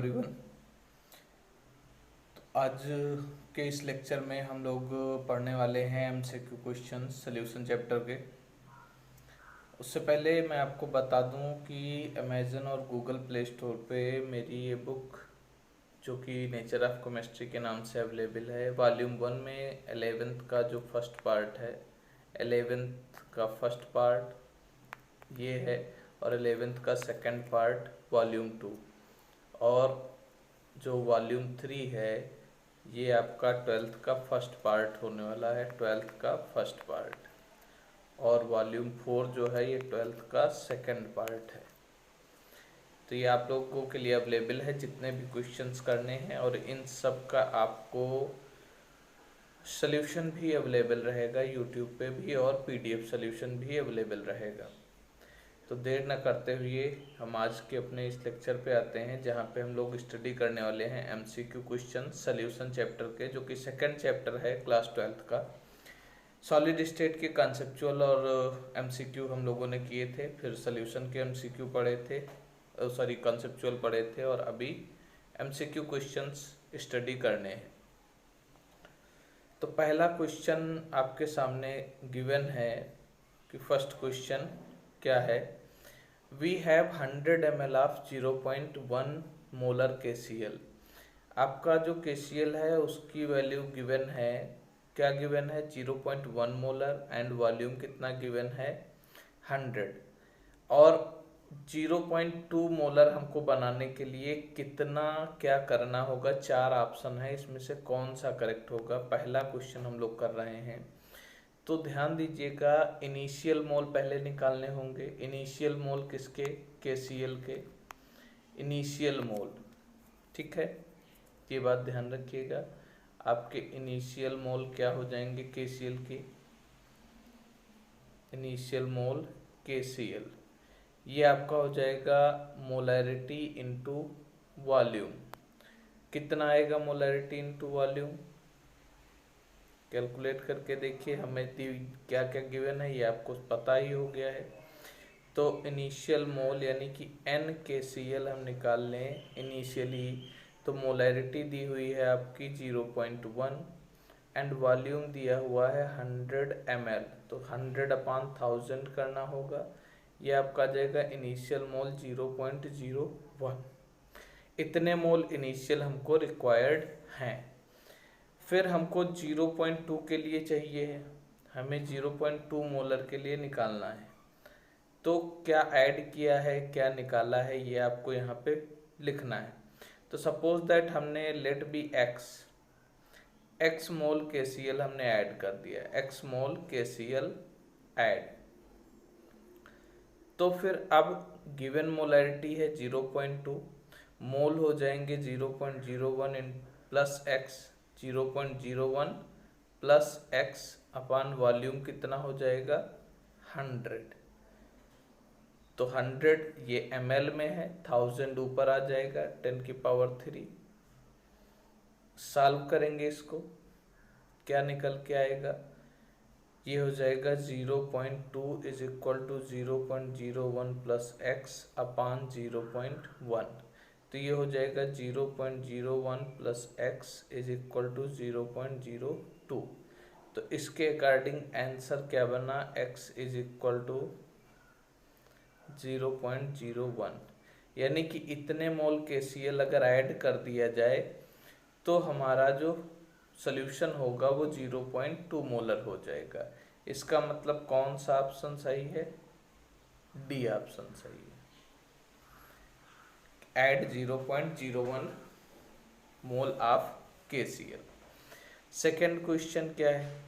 Everyone. तो आज के इस लेक्चर में हम लोग पढ़ने वाले हैं एमसीक्यू क्वेश्चन सॉल्यूशन चैप्टर के। उससे पहले मैं आपको बता दूं कि अमेज़न और गूगल प्ले स्टोर पे मेरी ये बुक जो कि नेचर ऑफ केमिस्ट्री के नाम से अवेलेबल है। वॉल्यूम 1 में 11th का जो फर्स्ट पार्ट है, 11th का फर्स्ट पार्ट ये है और 11th का सेकंड पार्ट वॉल्यूम 2, और जो वॉल्यूम 3 है ये आपका 12th का फर्स्ट पार्ट होने वाला है, 12th का फर्स्ट पार्ट। और वॉल्यूम 4 जो है ये 12th का सेकंड पार्ट है। तो ये आप लोगों के लिए अवेलेबल है जितने भी क्वेश्चंस करने हैं, और इन सब का आपको सॉल्यूशन भी अवेलेबल रहेगा यूट्यूब पे भी, और पीडीएफ सॉल्यूशन भी अवेलेबल रहेगा। तो देर न करते हुए हम आज के अपने इस लेक्चर पे आते हैं, जहाँ पे हम लोग स्टडी करने वाले हैं एमसीक्यू क्वेश्चन सॉल्यूशन चैप्टर के, जो कि सेकंड चैप्टर है क्लास 12th का। सॉलिड स्टेट के कॉन्सेप्चुअल और एमसीक्यू हम लोगों ने किए थे, फिर सॉल्यूशन के एमसीक्यू पढ़े थे, कॉन्सेप्चुअल पढ़े थे, और अभी एमसीक्यू क्वेश्चंस स्टडी करने हैं। तो पहला क्वेश्चन आपके सामने गिवन है कि फर्स्ट क्वेश्चन क्या है। We have 100 ml of 0.1 molar KCl। आपका जो KCl है उसकी वैल्यू गिवन है, क्या गिवन है 0.1 मोलर, एंड वॉल्यूम कितना गिवन है 100। और 0.2 मोलर हमको बनाने के लिए कितना क्या करना होगा, 4 ऑप्शन है, इसमें से कौन सा करेक्ट होगा, पहला क्वेश्चन हम लोग कर रहे हैं। तो ध्यान दीजिएगा, इनिशियल मोल पहले निकालने होंगे। इनिशियल मोल किसके, KCl के इनिशियल मोल, ठीक है, ये बात ध्यान रखिएगा। आपके इनिशियल मोल क्या हो जाएंगे KCl के, इनिशियल मोल KCl, ये आपका हो जाएगा मोलैरिटी इनटू वॉल्यूम। कितना आएगा मोलैरिटी इनटू वॉल्यूम, कैलकुलेट करके देखिए। हमें क्या क्या गिवन है ये आपको पता ही हो गया है। तो इनिशियल मोल यानी कि NKCl हम निकाल लें इनिशियली, तो मोलैरिटी दी हुई है आपकी 0.1 एंड वॉल्यूम दिया हुआ है 100 ml, तो 100/1000 करना होगा। ये आपका जाएगा इनिशियल मोल 0.01। इतने मोल इनिशियल हमको रिक्वायर्ड हैं। फिर हमको 0.2 के लिए चाहिए है, हमें 0.2 मोलर के लिए निकालना है। तो क्या ऐड किया है, क्या निकाला है, ये आपको यहाँ पे लिखना है। तो सपोज दैट हमने लेट बी x मोल KCl हमने ऐड कर दिया, x मोल KCl ऐड। तो फिर अब गिवन मोलैरिटी है 0.2, मोल हो जाएंगे 0.01 plus x, 0.01 plus x upon volume कितना हो जाएगा 100। तो 100 ये ml में है, 1000 ऊपर आ जाएगा 10⁻³ सॉल्व करेंगे इसको, क्या निकल के आएगा, ये हो जाएगा 0.2 is equal to 0.01 plus x upon 0.1। तो ये हो जाएगा 0.01 plus x is equal to 0.02। तो इसके अकॉर्डिंग आंसर क्या बना, x इज इक्वल टू 0.01, यानी कि इतने मोल KCl अगर ऐड कर दिया जाए तो हमारा जो सॉल्यूशन होगा वो 0.2 मोलर हो जाएगा। इसका मतलब कौन सा ऑप्शन सही है, डी ऑप्शन सही है, add 0.01 mole of KCl। Second question क्या है,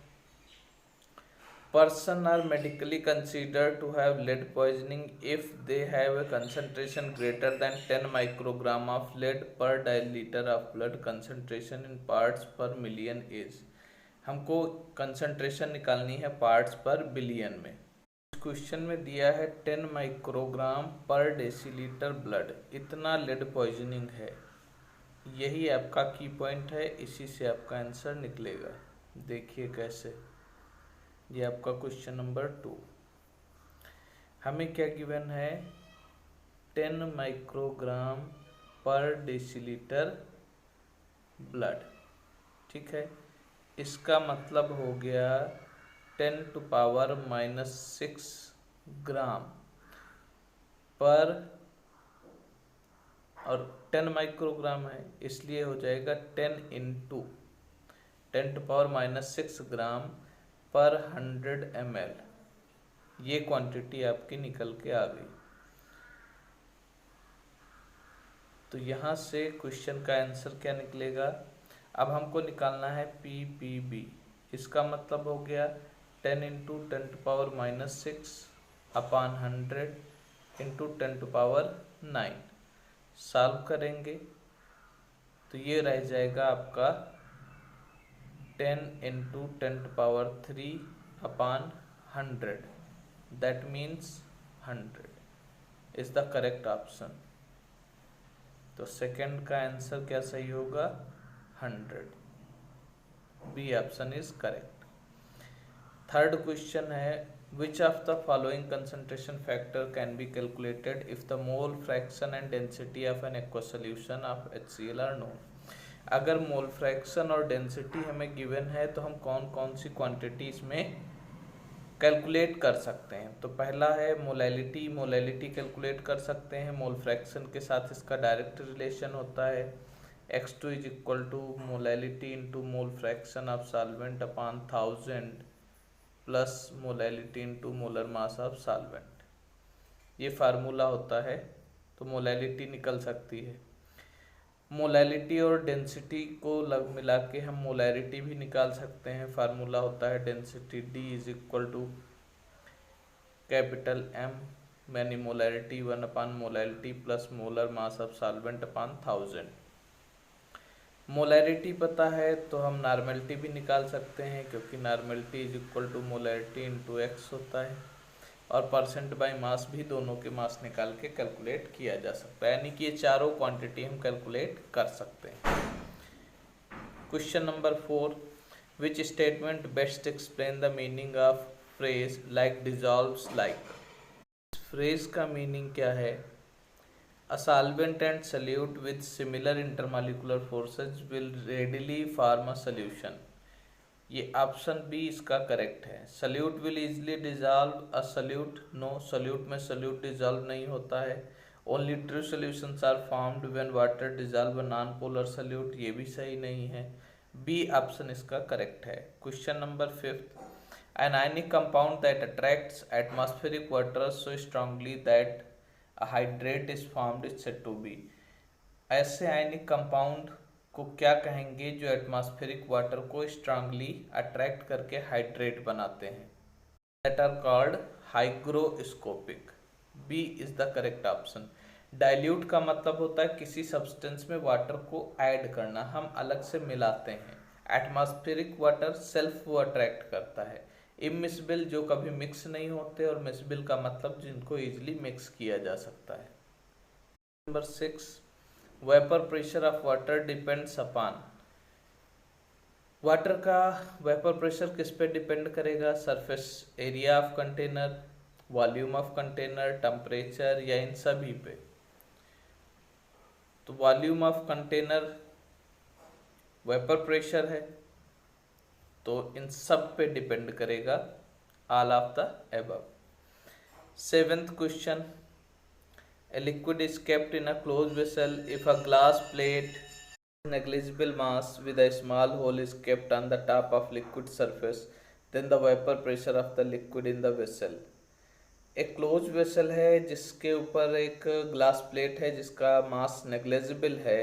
person are medically considered to have lead poisoning if they have a concentration greater than 10 microgram of lead per deciliter of blood concentration in parts per million is। हमको concentration निकालनी है parts पर billion में। इस question में दिया है 10 microgram पर डेसीलीटर ब्लड, इतना लेड पॉइजनिंग है, यही आपका की पॉइंट है, इसी से आपका आंसर निकलेगा। देखिए कैसे, ये आपका क्वेश्चन नंबर 2। हमें क्या गिवन है 10 माइक्रोग्राम पर डेसीलीटर ब्लड। ठीक है, इसका मतलब हो गया 10⁻⁻6 ग्राम पर, और 10 माइक्रोग्राम है इसलिए हो जाएगा 10 इंटू 10⁻⁻6 ग्राम पर 100 ml। ये क्वांटिटी आपकी निकल के आ गई। तो यहाँ से क्वेश्चन का आंसर क्या निकलेगा? अब हमको निकालना है PPB। इसका मतलब हो गया 10 इंटू 10⁻⁻6 अपान 100 इंटू 10⁻9। सॉल्व करेंगे तो ये रह जाएगा आपका 10 into 10⁻3 upon 100, that means 100 is the correct option. तो सेकंड का आंसर क्या सही होगा? 100। B option is correct. Third question है, which of the following concentration factor can be calculated if the mole fraction and density of an aqueous solution of HCl are known। अगर mole fraction और density हमें given है तो हम कौन कौन सी quantity इसमें कैलकुलेट कर सकते हैं? तो पहला है मोलैलिटी। मोलैलिटी कैलकुलेट कर सकते हैं, मोल फ्रैक्शन के साथ इसका डायरेक्ट रिलेशन होता है। X2 is equal to molality into mole fraction of solvent upon 1000 plus molality into molar mass of solvent. ये फार्मूला होता है, तो मोलैलिटी निकल सकती है। मोलैलिटी और डेंसिटी को मिला के हम मोलैरिटी भी निकाल सकते हैं। फार्मूला होता है density D is equal to capital M यानी molarity 1 upon molality plus molar mass of solvent upon 1000। Molarity पता है तो हम नॉर्मेलिटी भी निकाल सकते हैं, क्योंकि normality is equal to molarity into x होता है, और परसेंट बाय मास भी दोनों के मास निकाल के कैलकुलेट किया जा सकता है। यानी कि ये चारों क्वांटिटी हम कैलकुलेट कर सकते हैं। Question number 4, which statement best explain the meaning of phrase like dissolves like. Phrase का मीनिंग क्या है? A solvent and solute with similar intermolecular forces will readily form a solution। ये ऑप्शन बी इसका correct है। Solute will easily dissolve a solute, no, solute में solute dissolve नहीं होता है। Only true solutions are formed when water dissolve a non polar solute, ये भी सही नहीं है। बी ऑप्शन इसका करेक्ट है। Question number 5, an ionic compound that attracts atmospheric water so strongly that hydrate is formed is said to be. ऐसे ionic compound को क्या कहेंगे जो एटमॉस्फेरिक वाटर को स्ट्रांगली अट्रैक्ट करके हाइड्रेट बनाते हैं? That are called hygroscopic. B is the correct option. Dilute का मतलब होता है किसी सब्सटेंस में वाटर को ऐड करना, हम अलग से मिलाते हैं। एटमॉस्फेरिक वाटर सेल्फ वो अट्रैक्ट करता है। इमिसिबल जो कभी मिक्स नहीं होते, और मिसिबल का मतलब जिनको इजीली मिक्स किया जा सकता है। Number 6, vapour pressure of water depends upon. Water का वेपर प्रेशर किस पे डिपेंड करेगा? Surface area of container, volume of container, temperature, या इन सभी पे? तो volume of container vapour pressure है, तो इन सब पे डिपेंड करेगा। All of the above. 7th question, a liquid is kept in a closed vessel if a glass plate negligible mass with a small hole is kept on the top of liquid surface, then the vapor pressure of the liquid in the vessel। एक close vessel है जिसके ऊपर एक glass plate है जिसका मास negligible है,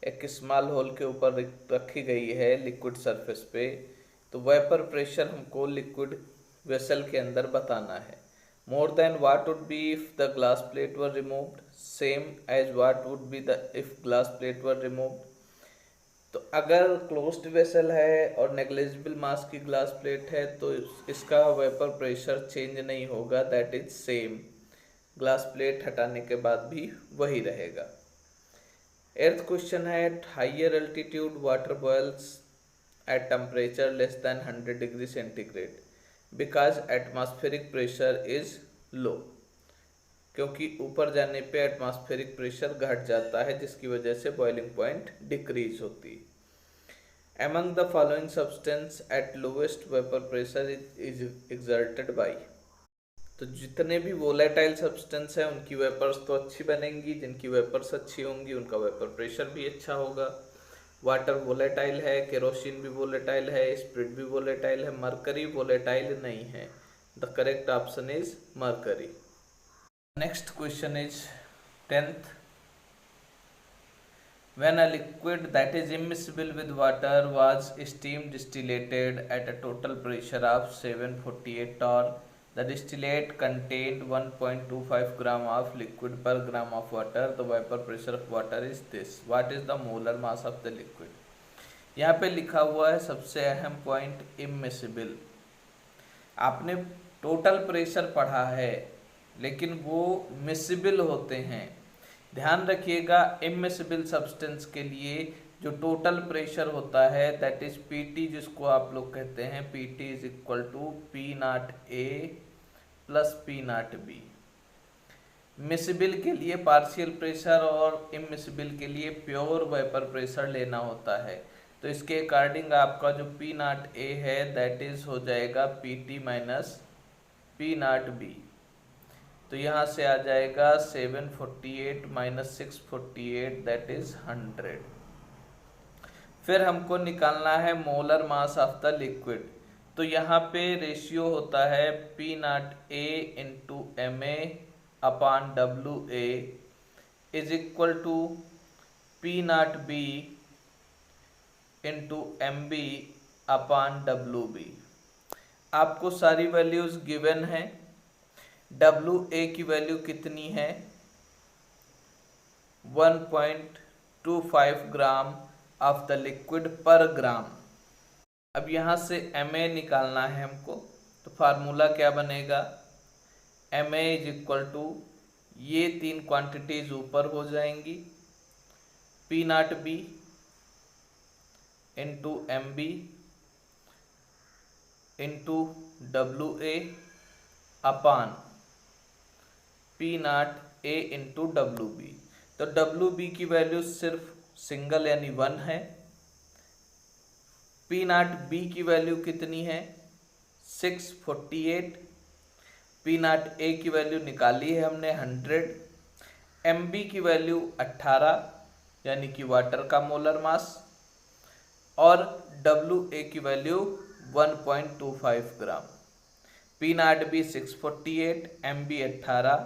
एक small whole के ऊपर रखी गई है लिक्विड सरफेस पे, तो वेपर प्रेशर हमको लिक्विड वेसल के अंदर बताना है। More than what would be if the glass plate were removed, same as what would be the if glass plate were removed. तो अगर क्लोज्ड वेसल है और नेग्लिजिबल मास की ग्लास प्लेट है तो इसका वेपर प्रेशर चेंज नहीं होगा, that is same, glass plate हटाने के बाद भी वही रहेगा। 8th क्वेश्चन है, at higher altitude water boils at temperature less than 100 degree centigrade because atmospheric pressure is low। क्योंकि ऊपर जाने पे एटमॉस्फेरिक प्रेशर घट जाता है, जिसकी वजह से बॉइलिंग पॉइंट डिक्रीज होती है। Among the following substance at lowest vapor pressure is exerted by। तो जितने भी वोलेटाइल सब्सटेंस है उनकी वेपर्स तो अच्छी बनेंगी, जिनकी वेपर्स अच्छी होंगी उनका वेपर प्रेशर भी अच्छा होगा। वाटर वोलेटाइल है, केरोसिन भी वोलेटाइल है, स्पिरिट भी वोलेटाइल है, मरकरी वोलेटाइल नहीं है। The correct option is mercury. Next question is 10th। When a liquid that is immiscible with water was steam distillated at a total pressure of 748 torr, the distillate contained 1.25 gram of liquid per gram of water. The vapor pressure of water is this. What is the molar mass of the liquid? यहाँ पे लिखा हुआ है सबसे अहम point immiscible। आपने total pressure पढ़ा है लेकिन वो मिसिबल होते हैं। ध्यान रखिएगा, इमिसिबल सब्सटेंस के लिए जो टोटल प्रेशर होता है दैट इज पीटी, जिसको आप लोग कहते हैं PT is equal to P not A plus P not B. Miscible के लिए पार्शियल प्रेशर और इमिसिबल के लिए प्योर वेपर प्रेशर लेना होता है। तो इसके अकॉर्डिंग आपका जो पी नॉट ए है दैट इज हो जाएगा P T minus P not be. तो यहाँ से आ जाएगा 748 माइनस 648 दैट इज 100। फिर हमको निकालना है molar mass of the liquid. तो यहाँ पे रेशियो होता है P not A into M A upon W A is equal to P not B into M B upon W B. आपको सारी वैल्यूज गिवन है। डब्ल्यू ए की value कितनी है 1.25 ग्राम ऑफ द लिक्विड पर ग्राम। अब यहाँ से एम ए निकालना है हमको, तो फार्मूला क्या बनेगा, M A is equal to ये तीन क्वांटिटीज ऊपर हो जाएंगी, P not B into M B into W A upon P not A into W B. तो डब्ल्यू बी की वैल्यू सिर्फ सिंगल यानी 1 है। पी नॉट बी की वैल्यू कितनी है 648। पी नॉट ए की वैल्यू निकाली है हमने 100। एम बी की वैल्यू 18 यानी कि वाटर का मोलर मास, और डब्ल्यू ए की value 1.25 gram. P not B 648, M B 18,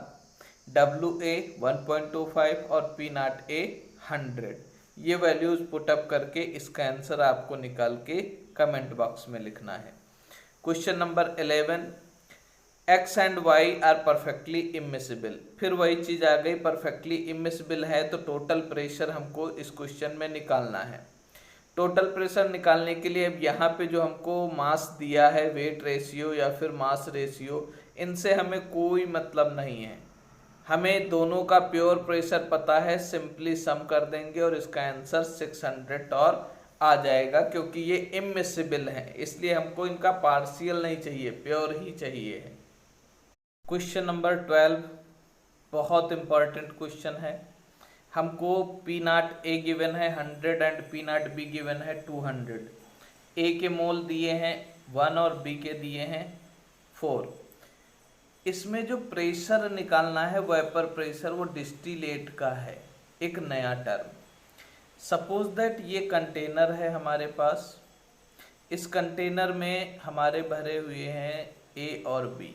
W A 1.25 और पी नॉट ए 100। ये वैल्यूज पुटअप करके इसका आंसर आपको निकाल के कमेंट बॉक्स में लिखना है। Question number 11। X and Y are perfectly immiscible. फिर वही चीज आ गई, परफेक्टली इमिसिबल है तो टोटल प्रेशर हमको इस क्वेश्चन में निकालना है। टोटल प्रेशर निकालने के लिए अब यहाँ पे जो हमको मास दिया है वेट रेशियो या फिर मास रेशियो, इनसे हमें कोई मतलब नहीं है। हमें दोनों का प्योर प्रेशर पता है, सिंपली सम कर देंगे और इसका आंसर 600 और आ जाएगा, क्योंकि ये इमिसिबल है इसलिए हमको इनका पार्शियल नहीं चाहिए, प्योर ही चाहिए है। क्वेश्चन नंबर 12 बहुत इंपॉर्टेंट क्वेश्चन है। हमको पी नॉट ए गिवन है 100 and P not be given है 200। ए के मोल दिए हैं 1 और बी के दिए हैं 4। इसमें जो प्रेशर निकालना है वेपर प्रेशर, वो डिस्टिलेट का है, एक नया टर्म। सपोज दैट ये कंटेनर है हमारे पास, इस कंटेनर में हमारे भरे हुए हैं ए और बी।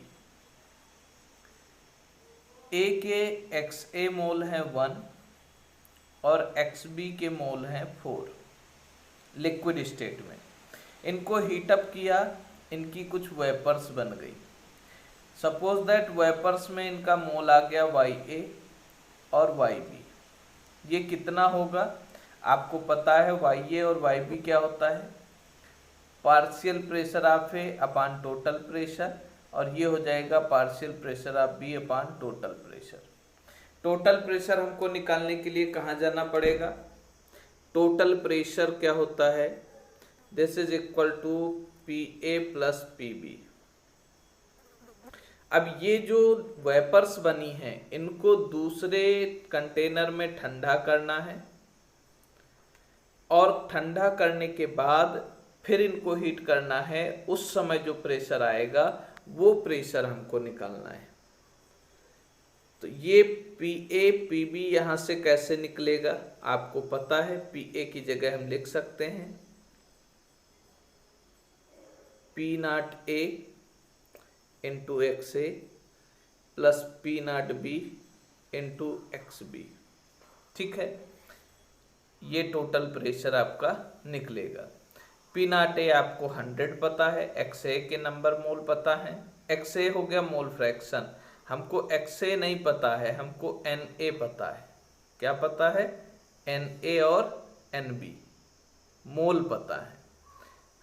ए के एक्स ए मोल है 1 और एक्स बी के मोल हैं 4 लिक्विड स्टेट में। इनको हीटअप किया, इनकी कुछ वेपर्स बन गई। सपोज दैट वेपर्स में इनका मोल आ गया वाई ए और वाई बी। ये कितना होगा आपको पता है, वाई ए और वाई बी क्या होता है, partial pressure of A upon total pressure, और ये हो जाएगा partial pressure of B upon total pressure. Total pressure हमको निकालने के लिए कहाँ जाना पड़ेगा, टोटल प्रेशर क्या होता है, this is equal to P A plus P B. अब ये जो वेपर्स बनी हैं इनको दूसरे कंटेनर में ठंडा करना है और ठंडा करने के बाद फिर इनको हीट करना है। उस समय जो प्रेशर आएगा वो प्रेशर हमको निकालना है। तो ये पीए पीबी यहां से कैसे निकलेगा आपको पता है। पीए की जगह हम लिख सकते हैं P not A into X A plus P not B into X B. ठीक है, ये टोटल प्रेशर आपका निकलेगा। पी नॉट ए आपको 100 पता है, एक्स ए के नंबर मोल पता है। एक्स ए हो गया मोल फ्रैक्शन, हमको एक्स ए नहीं पता है, हमको एन ए पता है। क्या पता है? एन ए और एन बी मोल पता है,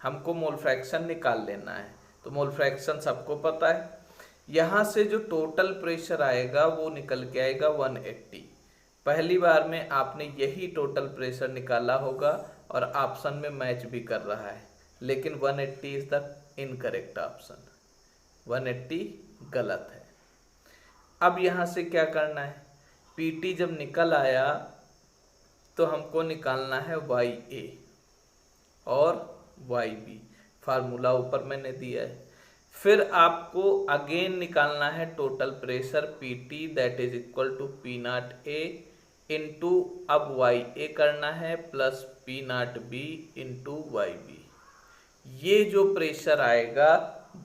हमको मोल फ्रैक्शन निकाल लेना है। तो मोल फ्रैक्शन सबको पता है। यहाँ से जो टोटल प्रेशर आएगा वो निकल के आएगा 180। पहली बार में आपने यही टोटल प्रेशर निकाला होगा और ऑप्शन में मैच भी कर रहा है, लेकिन 180 इज द इनकरेक्ट ऑप्शन, 180 गलत है। अब यहाँ से क्या करना है, पीटी जब निकल आया तो हमको निकालना है वाई ए और वाई बी, फार्मूला ऊपर मैंने दिया है। फिर आपको अगेन निकालना है total pressure PT that is equal to P not A into अब वाई ए करना है plus P not B into Y B. ये जो प्रेशर आएगा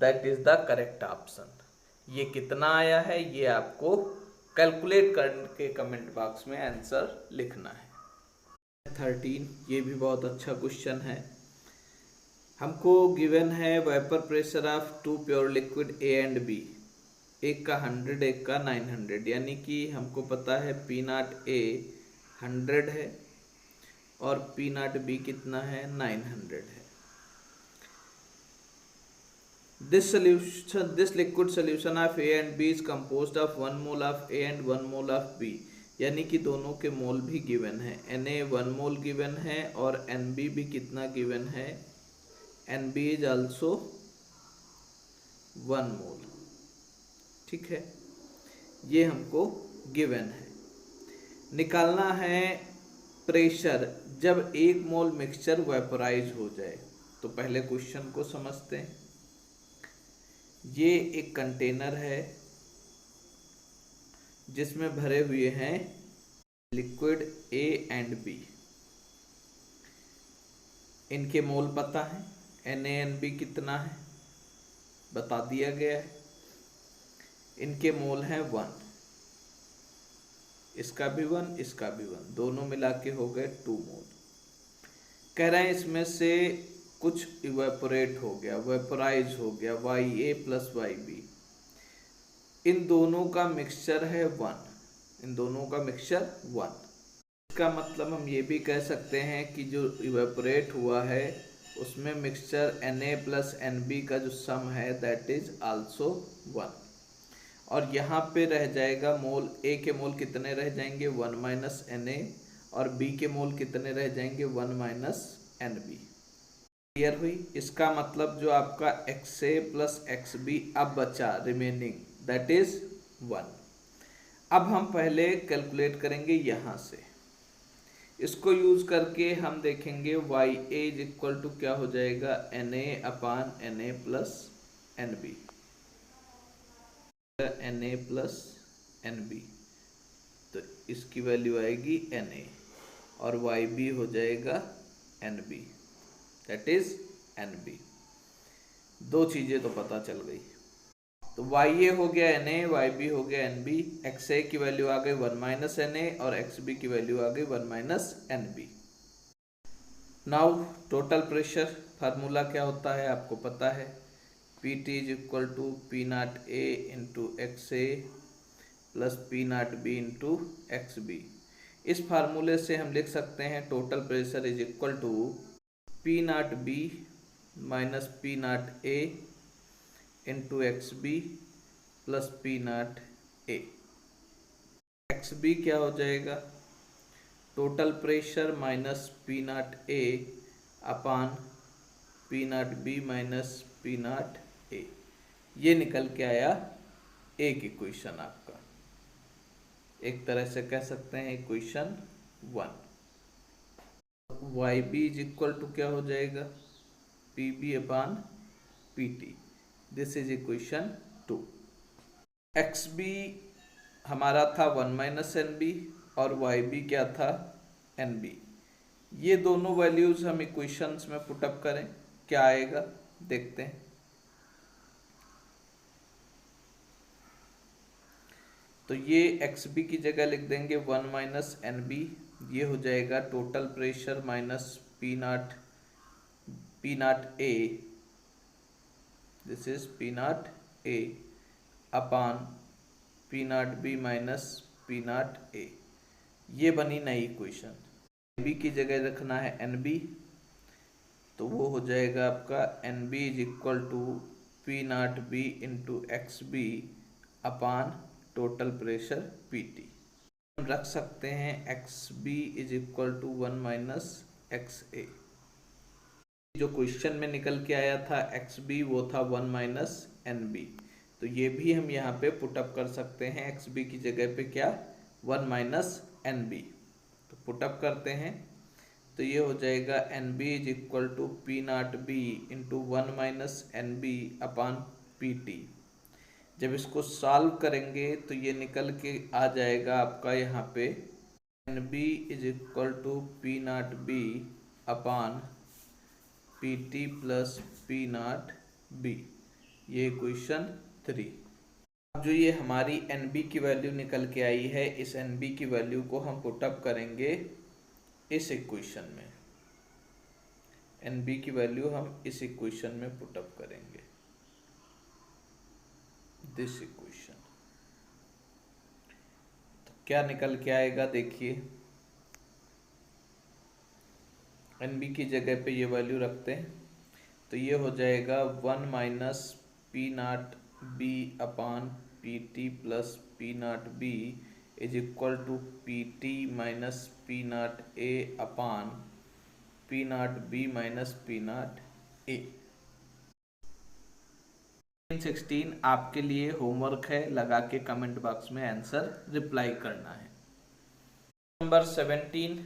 that is the correct option. ये कितना आया है ये आपको कैलकुलेट करके कमेंट बॉक्स में आंसर लिखना है। 13 ये भी बहुत अच्छा क्वेश्चन है। हमको गिवन है vapour pressure of 2 pure liquid A and B, एक का 100 एक का 900, यानी कि हमको पता है पी नॉट ए 100 है और पी नॉट बी कितना है 900 है। This liquid solution of A and B is composed of 1 mole of A and 1 mole of B, यानी कि दोनों के मोल भी गिवन है। Na 1 मोल गिवन है और Nb भी कितना गिवन है, Nb इज आल्सो 1 मोल। ठीक है, ये हमको गिवन है। निकालना है प्रेशर जब 1 मोल मिक्सचर वेपराइज हो जाए। तो पहले क्वेश्चन को समझते हैं। ये एक कंटेनर है जिसमें भरे हुए हैं लिक्विड ए एंड बी। इनके मोल पता है, NaNb कितना है बता दिया गया है। इनके मोल हैं 1, इसका भी 1 इसका भी 1, दोनों मिला के हो गए 2 मोल। कह रहे हैं इसमें से कुछ इवेपोरेट हो गया, वेपोराइज हो गया, Ya प्लस Yb। इन दोनों का मिक्सचर है 1, इन दोनों का मिक्सचर 1। इसका मतलब हम ये भी कह सकते हैं कि जो इवेपोरेट हुआ है उसमें मिक्सचर Na प्लस Nb का जो सम है दैट इज आल्सो 1। और यहाँ पे रह जाएगा मोल, A के मोल कितने रह जाएंगे 1 माइनस Na और B के मोल कितने रह जाएंगे 1 माइनस Nb। क्लियर हुई? इसका मतलब जो आपका XA प्लस XB अब बचा रिमेनिंग दैट इज 1। अब हम पहले कैलकुलेट करेंगे यहाँ से, इसको यूज करके हम देखेंगे YA इज इक्वल टू क्या हो जाएगा Na अपान Na plus Nb, Na plus Nb, तो इसकी वैल्यू आएगी Na और Yb हो जाएगा Nb दैट इज Nb। दो चीजें तो पता चल गई। तो Ya हो गया Na, Yb हो गया Nb, XA की वैल्यू आ गई 1 माइनस Na और XB की वैल्यू आ गई 1 minus Nb। Now total pressure formula क्या होता है आपको पता है, Pt is equal to P not A into XA plus P not B into XB। इस फार्मूले से हम लिख सकते हैं total pressure is equal to P not B minus P not A into XB plus P not A. XB क्या हो जाएगा, total pressure minus P not A upon P not B minus P not a. ये निकल के आया एक equation आपका, एक तरह से कह सकते हैं equation 1। Y B is equal to क्या हो जाएगा, P B upon P T. This is equation 2। X B हमारा था 1 माइनस एन बी और वाई बी क्या था, एन बी। ये दोनों वैल्यूज हम इक्वेशंस में पुटअप करें, क्या आएगा देखते हैं। तो ये एक्स बी की जगह लिख देंगे 1 माइनस एन बी, ये हो जाएगा total pressure minus P not a, this is P not A upon P not B minus P not a. ये बनी नई इक्वेशन। बी की जगह रखना है एन बी, तो वो हो जाएगा आपका N B is equal to P not B into X B upon total pressure P T. हम रख सकते हैं X B is equal to 1 minus X A. जो क्वेश्चन में निकल के आया था एक्स बी वो था 1 माइनस एन बी, तो ये भी हम यहाँ पे पुटअप कर सकते हैं। एक्स बी की जगह पे क्या 1 माइनस एन बी, तो पुटअप करते हैं तो ये हो जाएगा N B is equal to P not B into 1 minus N B upon P T. जब इसको सॉल्व करेंगे तो ये निकल के आ जाएगा आपका यहाँ पे N B is equal to P not B upon P T plus P not B. ये इक्वेशन 3। अब जो ये हमारी एन बी की वैल्यू निकल के आई है, इस एन बी की वैल्यू को हम पुटअप करेंगे इस इक्वेशन में। एन बी की वैल्यू हम इस इक्वेशन में पुटअप करेंगे, दिस इक्वेशन। तो क्या निकल के आएगा देखिए, एन बी की जगह पे ये वैल्यू रखते हैं तो ये हो जाएगा 1 minus P not B upon P T plus P not B is equal to P T minus P not A upon P not B minus P not A. 16 आपके लिए होमवर्क है, लगा के कमेंट बॉक्स में answer reply करना है। Number 17,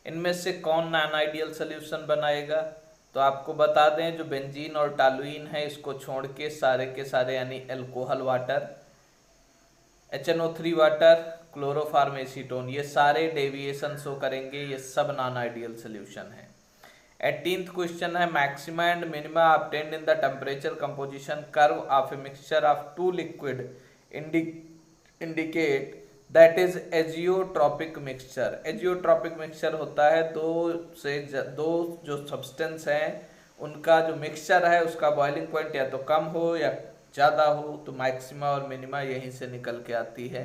इनमें से कौन नॉन आइडियल सोल्यूशन बनाएगा। तो आपको बता दें जो बेंजीन और टॉलुइन है इसको छोड़ के सारे यानी alcohol water, HNO3 water, chloroform acetone, ये सारे डेविएशन शो करेंगे, ये सब नॉन आइडियल सोल्यूशन है। 18th क्वेश्चन है maxima and minima obtained in the temperature composition curve of a mixture of two liquid indicate that is azeotropic mixture. Azeotropic mixture होता है दो जो सब्सटेंस हैं उनका जो मिक्सचर है उसका बॉइलिंग पॉइंट या तो कम हो या ज़्यादा हो, तो मैक्सिमा और मिनिमा यहीं से निकल के आती है।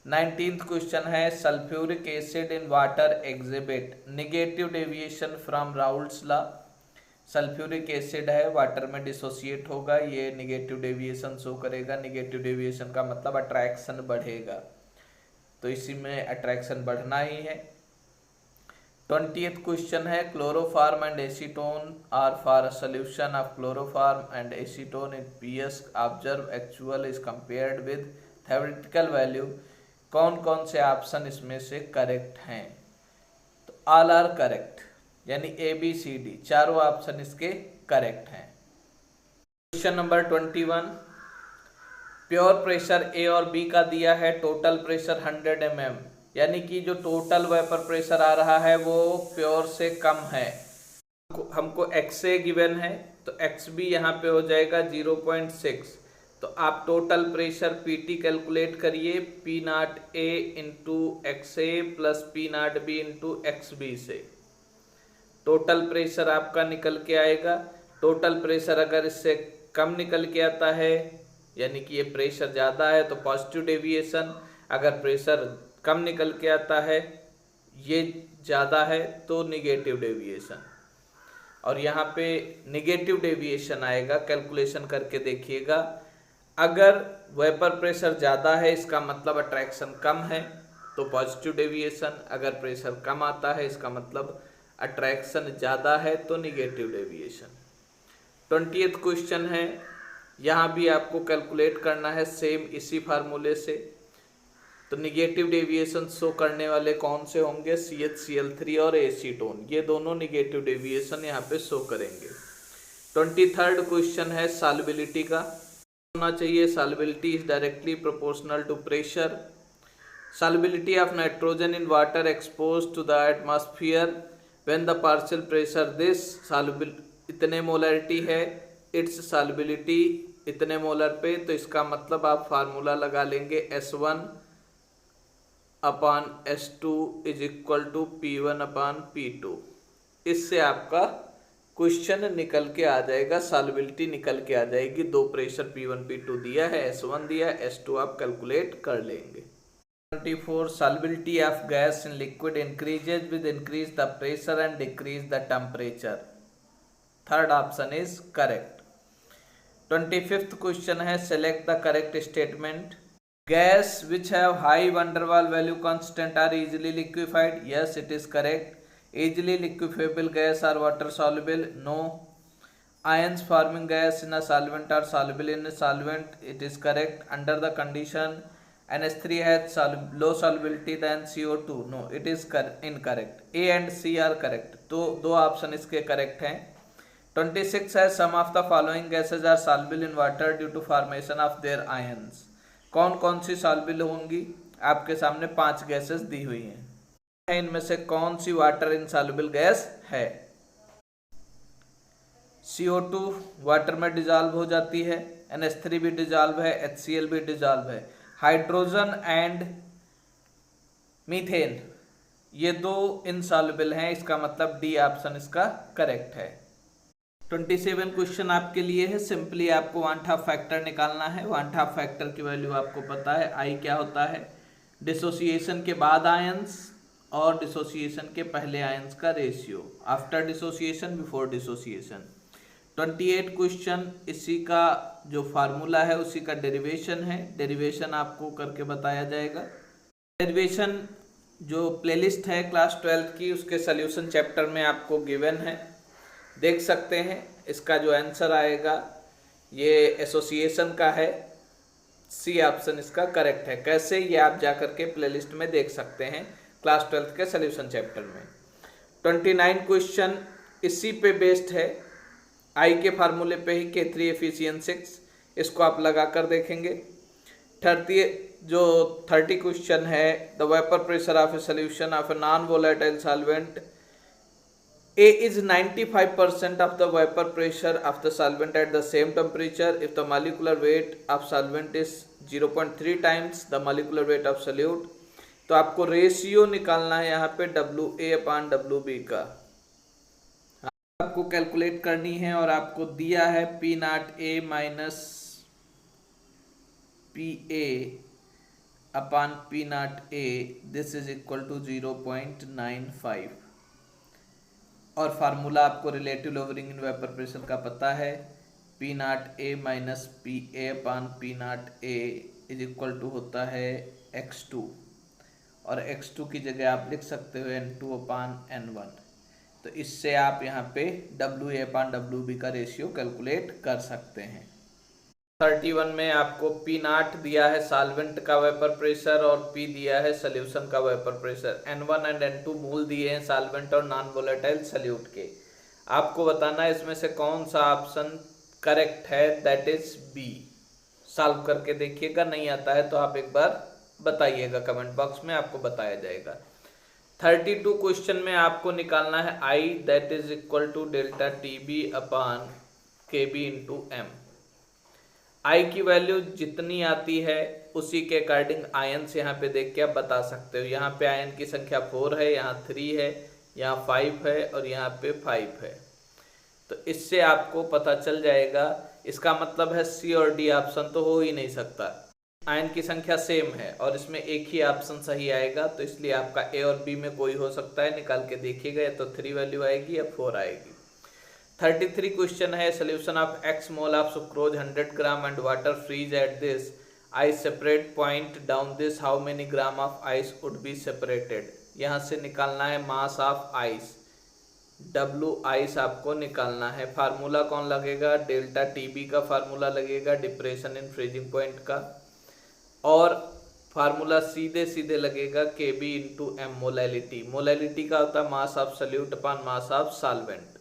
19th क्वेश्चन है sulphuric acid in water exhibit negative deviation from Raoult's law. Sulphuric acid है वाटर में डिसोसिएट होगा, ये नेगेटिव डेविएशन शो करेगा। नेगेटिव डेविएशन का मतलब अट्रैक्शन बढ़ेगा, तो इसी में अट्रैक्शन बढ़ना ही है। 20th क्वेश्चन है chloroform and acetone are for a solution of chloroform and acetone in PS observe actual is compared with theoretical value. कौन कौन से ऑप्शन इसमें से करेक्ट हैं। तो ऑल आर करेक्ट, यानी ए बी सी डी चारों ऑप्शन इसके करेक्ट हैं। क्वेश्चन नंबर 21, प्योर प्रेशर ए और बी का दिया है, टोटल प्रेशर 100 mm, यानी कि जो टोटल वेपर प्रेशर आ रहा है वो प्योर से कम है। हमको एक्स ए गिवन है तो एक्स बी यहाँ पे हो जाएगा 0.6, तो आप total pressure P T calculate करिए P not A into X A plus P not B into X B से। टोटल प्रेशर आपका निकल के आएगा। टोटल प्रेशर अगर इससे कम निकल के आता है यानी कि ये प्रेशर ज़्यादा है तो पॉजिटिव डेविएशन, अगर प्रेशर कम निकल के आता है ये ज़्यादा है तो निगेटिव डेविएशन। और यहाँ पे निगेटिव डेविएशन आएगा, कैलकुलेशन करके देखिएगा। अगर वेपर प्रेशर ज़्यादा है इसका मतलब अट्रैक्शन कम है तो पॉजिटिव डेविएशन, अगर प्रेशर कम आता है इसका मतलब अट्रैक्शन ज़्यादा है तो निगेटिव डेविएशन। 20th क्वेश्चन है यहाँ भी आपको कैलकुलेट करना है सेम इसी फार्मूले से। तो निगेटिव डेविएशन शो करने वाले कौन से होंगे, CHCl3 और एसीटोन, ये दोनों निगेटिव डेविएशन यहाँ पे शो करेंगे। 23rd क्वेश्चन है सॉल्युबिलिटी का, होना चाहिए solubility is directly proportional to pressure. Solubility of nitrogen in water expose to the atmosphere when the partial pressure this soluble इतने मोलरिटी है, इट्स सॉल्युबिलिटी इतने मोलर पे, तो इसका मतलब आप फार्मूला लगा लेंगे S1 upon S2 is equal to P1 upon P2। इससे आपका क्वेश्चन निकल के आ जाएगा, सॉल्युबिलिटी निकल के आ जाएगी। दो प्रेशर P1 P2 दिया है, S1 दिया, S2 आप कैलकुलेट कर लेंगे। 24 solubility of gas in liquid increases with increase the pressure and decrease the temperature. Third option is correct. 25th question है select the correct statement. Gas which have high van der Waals value constant are easily liquefied. Yes, it is correct. Easily liquefiable gas are water soluble. No. Ions forming gas in a solvent are soluble in a solvent. It is correct. Under the condition NH3 has low solubility than CO2. No, it is incorrect. A and C are correct. तो दो option इसके correct हैं। 26 है some of the following gases are soluble in water due to formation of their ions. कौन कौन सी soluble होंगी, आपके सामने 5 गैसेस दी हुई हैं। इनमें से कौन सी वाटर इनसॉल्युबल गैस है? CO2 वाटर में डिजॉल्व हो जाती है, NH3 भी डिजॉल्व है, HCl भी डिजॉल्व है। हाइड्रोजन एंड मीथेन ये दो इनसॉल्युबल हैं, इसका मतलब डी ऑप्शन इसका करेक्ट है। 27 क्वेश्चन आपके लिए है। सिंपली आपको वांट हाफ फैक्टर निकालना है। वांट हाफ फैक्टर की वैल्यू आपको पता है, आई क्या होता है, डिसोसिएशन के बाद आयंस और डिसोसिएशन के पहले आयंस का ratio, after dissociation before dissociation. 28 question इसी का जो फार्मूला है उसी का डेरिवेशन है, डेरिवेशन आपको करके बताया जाएगा। डेरिवेशन जो प्लेलिस्ट है क्लास 12 की उसके सोल्यूशन चैप्टर में आपको गिवन है, देख सकते हैं। इसका जो आंसर आएगा ये एसोसिएशन का है, सी ऑप्शन इसका करेक्ट है। कैसे, ये आप जाकर के प्लेलिस्ट में देख सकते हैं क्लास 12 के सोल्यूशन चैप्टर में। 29 क्वेश्चन इसी पे बेस्ड है, आई के फार्मूले पे ही K3FeCN6, इसको आप लगा कर देखेंगे। 30 क्वेश्चन है the vapour pressure of a solution of a non volatile solvent A is 95% of the vapor pressure of the solvent at the same temperature if the molecular weight of solvent is 0.3 times the molecular weight of solute। तो आपको ratio निकालना है यहाँ पे WA/WB का, आपको calculate करनी है और आपको दिया है P0A minus PA upon P0A, this is equal to 0.95। और फार्मूला आपको relative lowering in vapour pressure का पता है, P0A minus PA upon P0A is equal to होता है X2, और X2 की जगह आप लिख सकते हो N2 अपान N1। तो इससे आप यहाँ पे WA अपान WB का रेशियो कैलकुलेट कर सकते हैं। 31 में आपको P0 दिया है सॉल्वेंट का वेपर प्रेशर और P दिया है सॉल्यूशन का vapour pressure. N1 and N2 मूल दिए हैं सॉल्वेंट और नॉन वोलेटाइल सॉल्यूट के। आपको बताना है इसमें से कौन सा ऑप्शन करेक्ट है, दैट इज B। सॉल्व करके देखिएगा, नहीं आता है तो आप एक बार बताइएगा कमेंट बॉक्स में, आपको बताया जाएगा। 32 क्वेश्चन में आपको निकालना है I, that is equal to delta TB upon KB into M। I की वैल्यू जितनी आती है उसी के अकॉर्डिंग आयंस यहाँ पे देख के आप बता सकते हो। यहाँ पे आयन की संख्या 4 है, यहाँ 3 है, यहाँ 5 है और यहाँ पे 5 है। तो इससे आपको पता चल जाएगा, इसका मतलब है सी और डी ऑप्शन तो हो ही नहीं सकता। आयन की संख्या सेम है और इसमें एक ही ऑप्शन सही आएगा, तो इसलिए आपका ए और बी में कोई हो सकता है, निकाल के देखिएगा, या तो 3 वैल्यू आएगी या 4 आएगी। 33 क्वेश्चन है solution of x mole of sucrose 100 gram and water freeze at this ice separate point down this, how many gram of ice would be separated. यहाँ से निकालना है mass of ice. W ice आपको निकालना है। Formula कौन लगेगा, delta TB का फार्मूला लगेगा डिप्रेशन इन फ्रीजिंग पॉइंट का, और फार्मूला सीधे सीधे लगेगा K B into M molality. Molality का होता है mass of solute upon mass of solvent.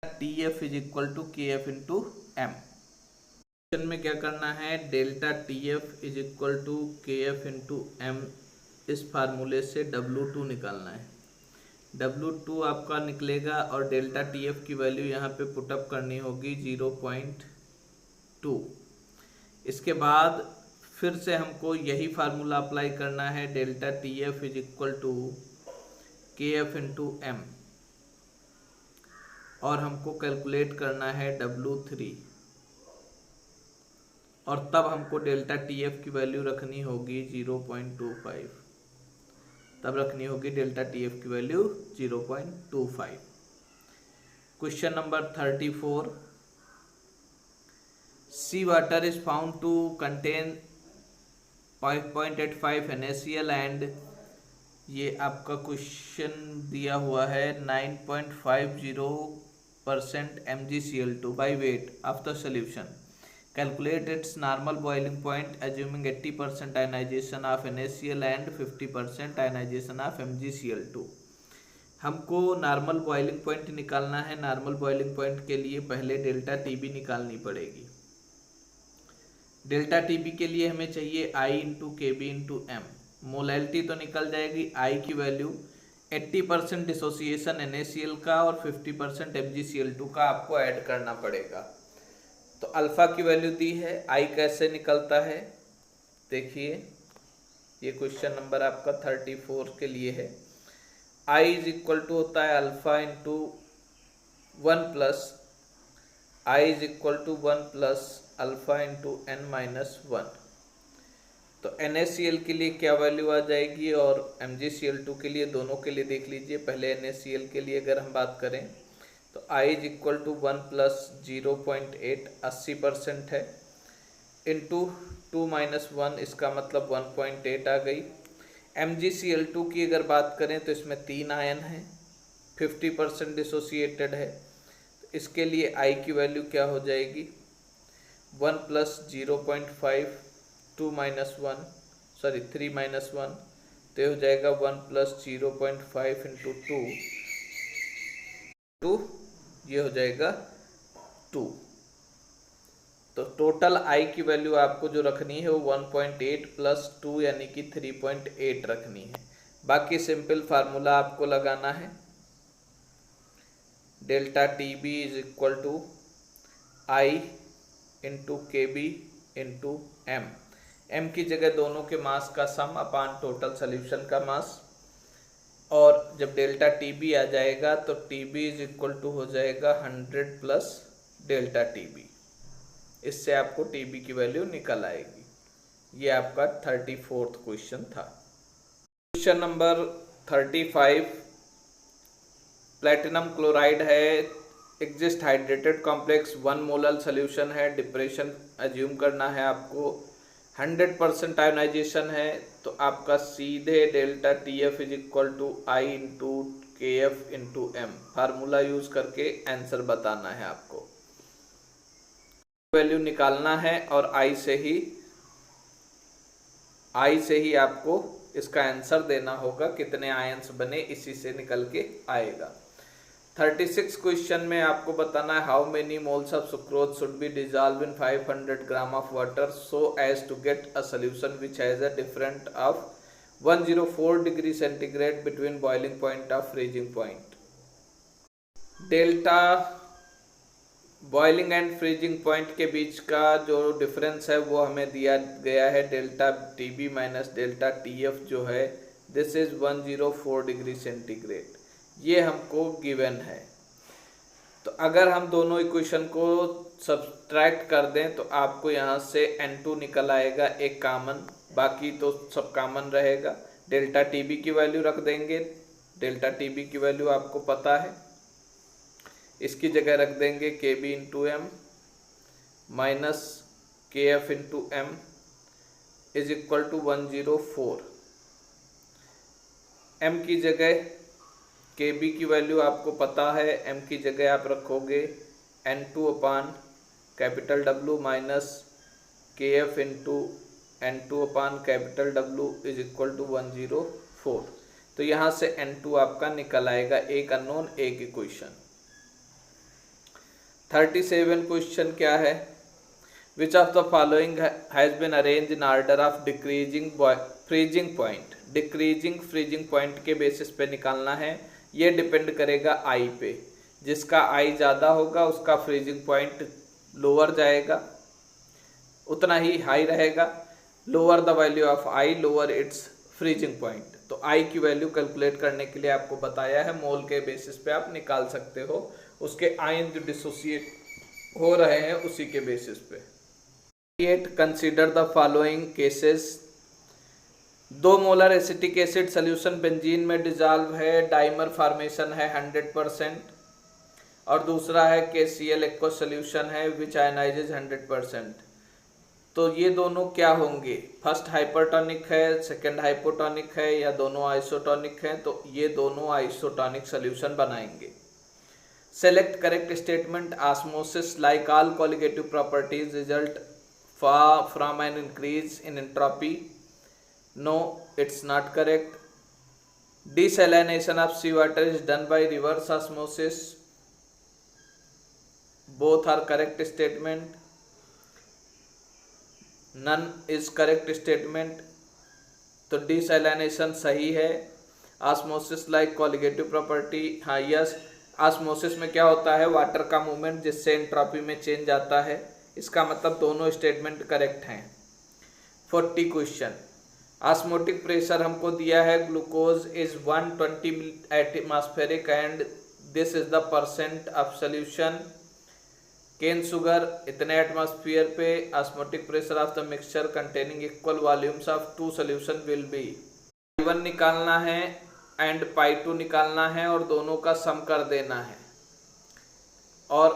T F is equal to K F into M. Question में क्या करना है, delta T F is equal to K F into M, इस फार्मूले से W2 निकालना है। W2 आपका निकलेगा और डेल्टा टी एफ की वैल्यू यहाँ पे पुटअप करनी होगी 0.2। इसके बाद फिर से हमको यही फार्मूला अप्लाई करना है, delta T F is equal to K F into M, और हमको कैलकुलेट करना है W3, और तब हमको डेल्टा टी एफ की वैल्यू रखनी होगी 0.25, तब रखनी होगी डेल्टा टी एफ की value 0.25। Question number 34, sea water is found to contain 5.85 NaCl and, ये आपका क्वेश्चन दिया हुआ है 9.50% MgCl2 by weight of the solution. Calculate its normal boiling point assuming 80% ionization of NaCl and 50% ionization of MgCl2। हमको normal boiling point निकालना है। Normal boiling point के लिए पहले डेल्टा टीबी निकालनी पड़ेगी। डेल्टा टीबी के लिए हमें चाहिए I into K B into M. Molality तो निकल जाएगी, I की वैल्यू 80% डिसोसिएशन NaCl का और 50% MgCl2 का आपको ऐड करना पड़ेगा। तो अल्फा की वैल्यू दी है, I कैसे निकलता है देखिए, ये क्वेश्चन नंबर आपका 34 के लिए है। I इज इक्वल टू होता है alpha into 1 plus I is equal to 1 plus alpha into n minus 1। तो NaCl के लिए क्या वैल्यू आ जाएगी और MgCl2 के लिए, दोनों के लिए देख लीजिए। पहले NaCl के लिए अगर हम बात करें तो I is equal to 1 plus 0.8 80% है, इंटू 2 माइनस 1, इसका मतलब 1.8 आ गई। MgCl2 की अगर बात करें तो इसमें 3 आयन है, 50% डिसोसिएटेड है, तो इसके लिए I की वैल्यू क्या हो जाएगी 1 प्लस 0.5, 2 माइनस 1, सॉरी 3 माइनस 1, तो हो जाएगा 1 प्लस 0.5 इंटू 2, ये हो जाएगा 2। तो टोटल I की वैल्यू आपको जो रखनी है वो 1.8 प्लस 2 यानी कि 3.8 रखनी है। बाकी सिंपल फार्मूला आपको लगाना है, delta T B is equal to I into K B into M. M की जगह दोनों के मास का सम अपान टोटल सोल्यूशन का मास, और जब डेल्टा टी बी आ जाएगा तो T B is equal to हो जाएगा 100 प्लस डेल्टा टी बी। इससे आपको टी बी की वैल्यू निकल आएगी। ये आपका 34th क्वेश्चन था। क्वेश्चन नंबर 35, प्लेटिनम क्लोराइड है, exist hydrated complex 1 molal solution है, डिप्रेशन अज्यूम करना है आपको, 100% आयोनाइजेशन है, तो आपका सीधे delta T F is equal to I into K F into M formula use करके आंसर बताना है आपको। वैल्यू निकालना है और I से ही आपको इसका आंसर देना होगा, कितने आयंस बने इसी से निकल के आएगा। 36 क्वेश्चन में आपको बताना है how many moles of sucrose should be dissolve in 500 gram of water so as to get a solution which has a different of 104 degree centigrade between boiling point of freezing point. Delta boiling and freezing point के बीच का जो difference है वो हमें दिया गया है delta T B minus delta T F जो है, दिस इज 104 डिग्री सेंटीग्रेड, ये हमको गिवन है। तो अगर हम दोनों इक्वेशन को सब्ट्रैक्ट कर दें तो आपको यहाँ से N2 निकल आएगा एक कॉमन, बाकी तो सब कॉमन रहेगा। डेल्टा टी बी की वैल्यू रख देंगे, डेल्टा टी बी की वैल्यू आपको पता है, इसकी जगह रख देंगे K B into M minus K F into M is equal to 104। M की जगह KB की वैल्यू आपको पता है, M की जगह आप रखोगे N2 upon capital W minus KF into N2 upon capital W is equal to 104। तो यहाँ से N2 आपका निकल आएगा, एक अननोन एक इक्वेशन। 37 क्वेश्चन क्या है, which of the following has been arrange in order of decreasing freezing point. Decreasing freezing point के बेसिस पे निकालना है, ये डिपेंड करेगा I पे। जिसका I ज़्यादा होगा उसका फ्रीजिंग पॉइंट लोअर जाएगा, उतना ही हाई रहेगा। Lower the value of I lower it's freezing point. तो I की वैल्यू कैलकुलेट करने के लिए आपको बताया है, मोल के बेसिस पे आप निकाल सकते हो, उसके आयन जो डिसोसिएट हो रहे हैं उसी के बेसिस पे। 8 consider the following cases. 2 molar acetic acid solution benzene में डिजॉल्व है, डाइमर फॉर्मेशन है 100%, और दूसरा है KCl एक्वस सोल्यूशन है विच आयनाइजेज 100%। तो ये दोनों क्या होंगे, फर्स्ट हाइपरटोनिक है, सेकंड हाइपोटोनिक है, या दोनों आइसोटोनिक हैं। तो ये दोनों आइसोटोनिक सोल्यूशन बनाएंगे। Select correct statement. Osmosis like all colligative properties result from an increase in entropy. No, it's not correct. Desalination of sea water is done by reverse osmosis. Both are correct statement. None is correct statement. तो desalination सही है। Osmosis like colligative property, हाँ yes. Osmosis में क्या होता है, water का movement जिससे एंट्रोपी में चेंज आता है। इसका मतलब दोनों स्टेटमेंट करेक्ट हैं। 40 क्वेश्चन। ऑस्मोटिक प्रेशर हमको दिया है, glucose is 120 atmospheric and this is the percent of solution. Cane sugar इतने एटमॉस्फेयर पे। Osmotic pressure of the mixture containing equal volumes of 2 solution will be. Pi 1 निकालना है and pi 2 निकालना है और दोनों का सम कर देना है, और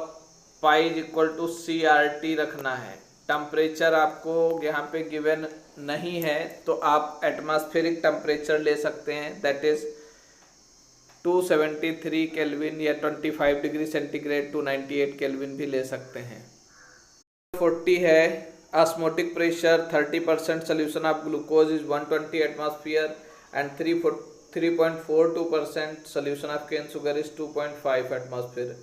pi is equal to CRT रखना है। टेम्परेचर आपको यहाँ पे गिवन नहीं है तो आप एटमॉस्फेरिक टेम्परेचर ले सकते हैं, दैट इज 273 केल्विन या 25 डिग्री सेंटीग्रेड 298 केल्विन भी ले सकते हैं। 40 है, osmotic pressure 30% solution of glucose is 120 atmosphere and 3.42% solution of cane sugar is 2.5 atmosphere.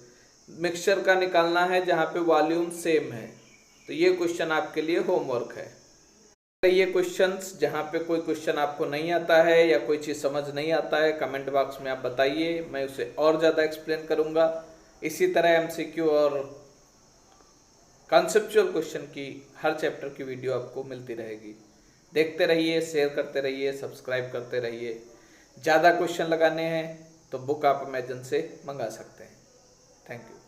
Mixture का निकालना है जहाँ पे वॉल्यूम सेम है। तो ये क्वेश्चन आपके लिए होमवर्क है। ये क्वेश्चंस जहाँ पे कोई क्वेश्चन आपको नहीं आता है या कोई चीज़ समझ नहीं आता है, कमेंट बॉक्स में आप बताइए, मैं उसे और ज़्यादा एक्सप्लेन करूँगा। इसी तरह MCQ और कॉन्सेप्चुअल क्वेश्चन की हर चैप्टर की वीडियो आपको मिलती रहेगी। देखते रहिए, शेयर करते रहिए, सब्सक्राइब करते रहिए। ज़्यादा क्वेश्चन लगाने हैं तो बुक आप अमेजन से मंगा सकते हैं। Thank you.